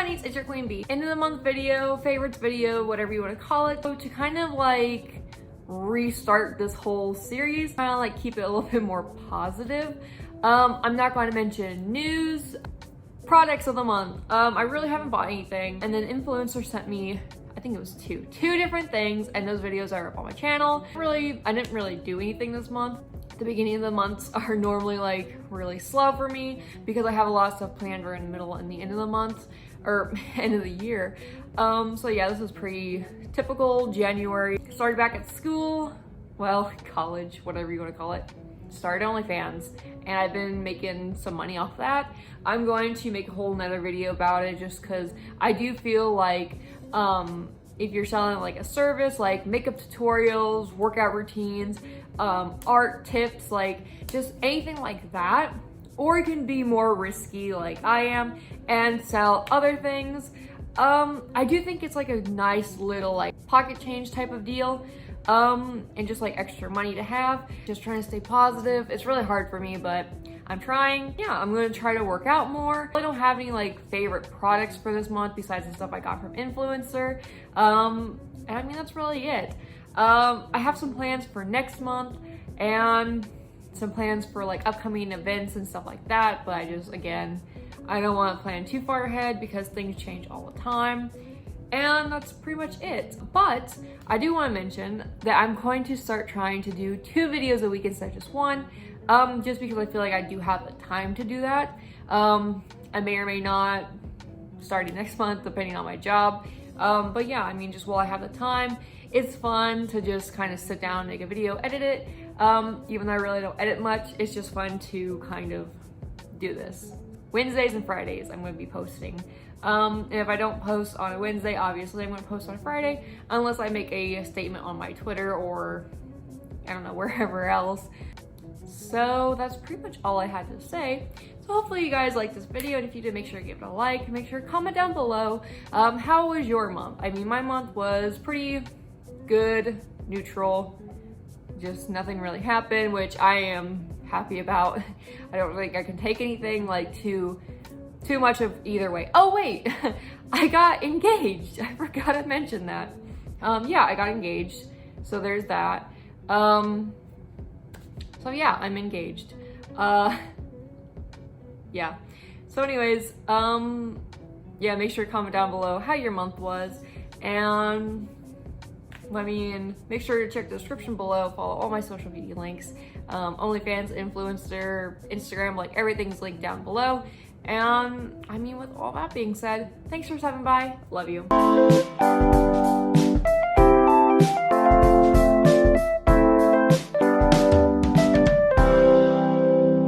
honeys, it's your Queen Bee. End of the month video, favorites video, whatever you want to call it. So to kind of like restart this whole series, kind of like keep it a little bit more positive. I'm not going to mention news, products of the month. I really haven't bought anything. And then influencer sent me, I think it was two different things, and those videos are up on my channel. I didn't really do anything this month. The beginning of the months are normally like really slow for me because I have a lot of stuff planned for in the middle and the end of the month or end of the year. So yeah, this is pretty typical January. Started back at school, well, college, whatever you want to call it. Started OnlyFans, and I've been making some money off that. I'm going to make a whole nother video about it just because I do feel like if you're selling like a service, like makeup tutorials, workout routines, art tips, like just anything like that, or it can be more risky like I am and sell other things. I do think it's like a nice little like pocket change type of deal, and just like extra money to have. Just trying to stay positive. It's really hard for me, but I'm trying. Yeah, I'm gonna try to work out more. I don't have any like favorite products for this month besides the stuff I got from influencer. And I mean, that's really it. I have some plans for next month and some plans for like upcoming events and stuff like that, but again, I don't want to plan too far ahead because things change all the time. And that's pretty much it. But I do want to mention that I'm going to start trying to do 2 videos a week instead of just 1, just because I feel like I do have the time to do that. I may or may not, starting next month, depending on my job. But yeah, I mean, just while I have the time, it's fun to just kind of sit down, make a video, edit it. Even though I really don't edit much, it's just fun to kind of do this. Wednesdays and Fridays I'm going to be posting. And if I don't post on a Wednesday, obviously I'm going to post on a Friday, unless I make a statement on my Twitter or, I don't know, wherever else. So that's pretty much all I had to say. So hopefully you guys liked this video, and if you did, make sure to give it a like, make sure to comment down below. How was your month? I mean, my month was pretty good, neutral, just nothing really happened, which I am happy about. I don't think I can take anything like too much of either way. Oh wait, I got engaged. I forgot to mention that. Yeah, I got engaged. So there's that. So yeah, I'm engaged. Yeah. So anyways, yeah, make sure to comment down below how your month was, and make sure to check the description below, follow all my social media links, OnlyFans, influencer, Instagram, like everything's linked down below. And I mean, with all that being said, thanks for stopping by. Love you.